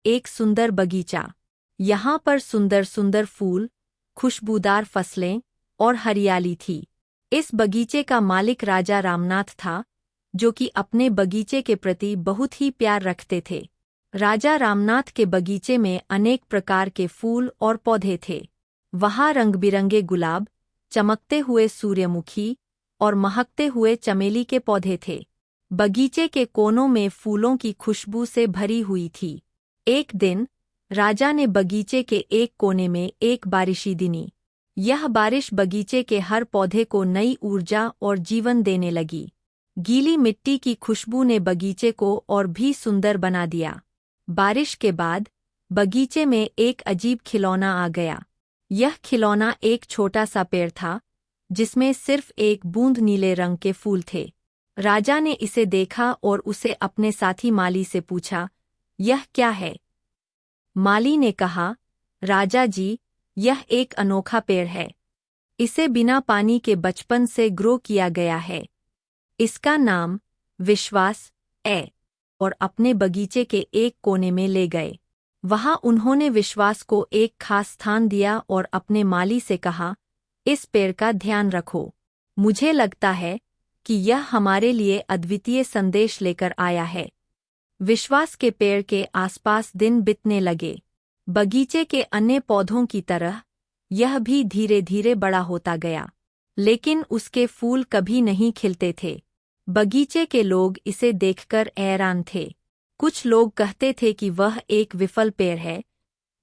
एक सुंदर बगीचा। यहाँ पर सुंदर सुंदर फूल, खुशबूदार फसलें और हरियाली थी। इस बगीचे का मालिक राजा रामनाथ था, जो कि अपने बगीचे के प्रति बहुत ही प्यार रखते थे। राजा रामनाथ के बगीचे में अनेक प्रकार के फूल और पौधे थे। वहाँ रंग-बिरंगे गुलाब, चमकते हुए सूर्यमुखी और महकते हुए चमेली के पौधे थे। बगीचे के कोनों में फूलों की खुशबू से भरी हुई थी। एक दिन राजा ने बगीचे के एक कोने में एक बारिशी दिनी। यह बारिश बगीचे के हर पौधे को नई ऊर्जा और जीवन देने लगी। गीली मिट्टी की खुशबू ने बगीचे को और भी सुंदर बना दिया। बारिश के बाद बगीचे में एक अजीब खिलौना आ गया। यह खिलौना एक छोटा सा पेड़ था, जिसमें सिर्फ एक बूंद नीले रंग के फूल थे। राजा ने इसे देखा और उसे अपने साथी माली से पूछा, यह क्या है? माली ने कहा, राजा जी, यह एक अनोखा पेड़ है। इसे बिना पानी के बचपन से ग्रो किया गया है। इसका नाम विश्वास है। और अपने बगीचे के एक कोने में ले गए। वहाँ उन्होंने विश्वास को एक खास स्थान दिया और अपने माली से कहा, इस पेड़ का ध्यान रखो। मुझे लगता है कि यह हमारे लिए अद्वितीय संदेश लेकर आया है। विश्वास के पेड़ के आसपास दिन बीतने लगे। बगीचे के अन्य पौधों की तरह यह भी धीरे धीरे बड़ा होता गया, लेकिन उसके फूल कभी नहीं खिलते थे। बगीचे के लोग इसे देखकर हैरान थे। कुछ लोग कहते थे कि वह एक विफल पेड़ है,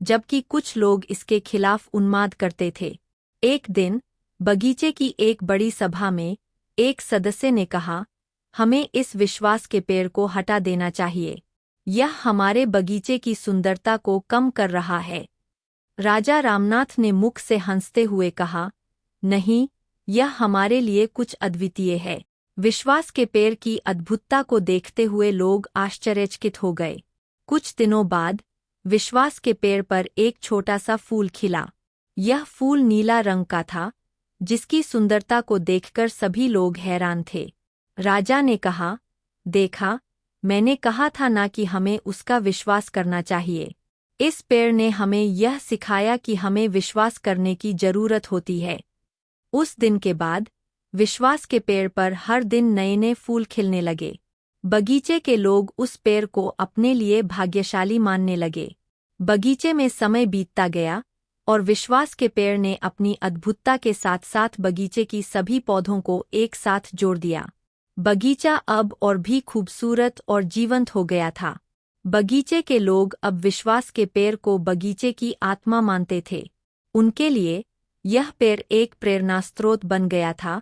जबकि कुछ लोग इसके खिलाफ उन्माद करते थे। एक दिन बगीचे की एक बड़ी सभा में एक सदस्य ने कहा, हमें इस विश्वास के पेड़ को हटा देना चाहिए। यह हमारे बगीचे की सुंदरता को कम कर रहा है। राजा रामनाथ ने मुख से हंसते हुए कहा, नहीं, यह हमारे लिए कुछ अद्वितीय है। विश्वास के पेड़ की अद्भुतता को देखते हुए लोग आश्चर्यचकित हो गए। कुछ दिनों बाद विश्वास के पेड़ पर एक छोटा सा फूल खिला। यह फूल नीला रंग का था, जिसकी सुंदरता को देखकर सभी लोग हैरान थे। राजा ने कहा, देखा, मैंने कहा था ना कि हमें उसका विश्वास करना चाहिए। इस पेड़ ने हमें यह सिखाया कि हमें विश्वास करने की जरूरत होती है। उस दिन के बाद विश्वास के पेड़ पर हर दिन नए नए फूल खिलने लगे। बगीचे के लोग उस पेड़ को अपने लिए भाग्यशाली मानने लगे। बगीचे में समय बीतता गया और विश्वास के पेड़ ने अपनी अद्भुतता के साथ साथ बगीचे की सभी पौधों को एक साथ जोड़ दिया। बगीचा अब और भी खूबसूरत और जीवंत हो गया था। बगीचे के लोग अब विश्वास के पेड़ को बगीचे की आत्मा मानते थे। उनके लिए यह पेड़ एक प्रेरणा स्रोत बन गया था,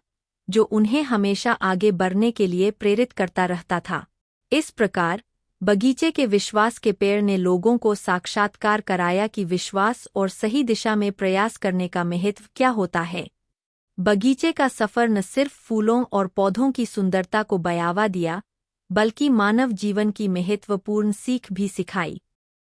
जो उन्हें हमेशा आगे बढ़ने के लिए प्रेरित करता रहता था। इस प्रकार बगीचे के विश्वास के पेड़ ने लोगों को साक्षात्कार कराया कि विश्वास और सही दिशा में प्रयास करने का महत्व क्या होता है। बगीचे का सफर न सिर्फ फूलों और पौधों की सुंदरता को बढ़ावा दिया, बल्कि मानव जीवन की महत्वपूर्ण सीख भी सिखाई।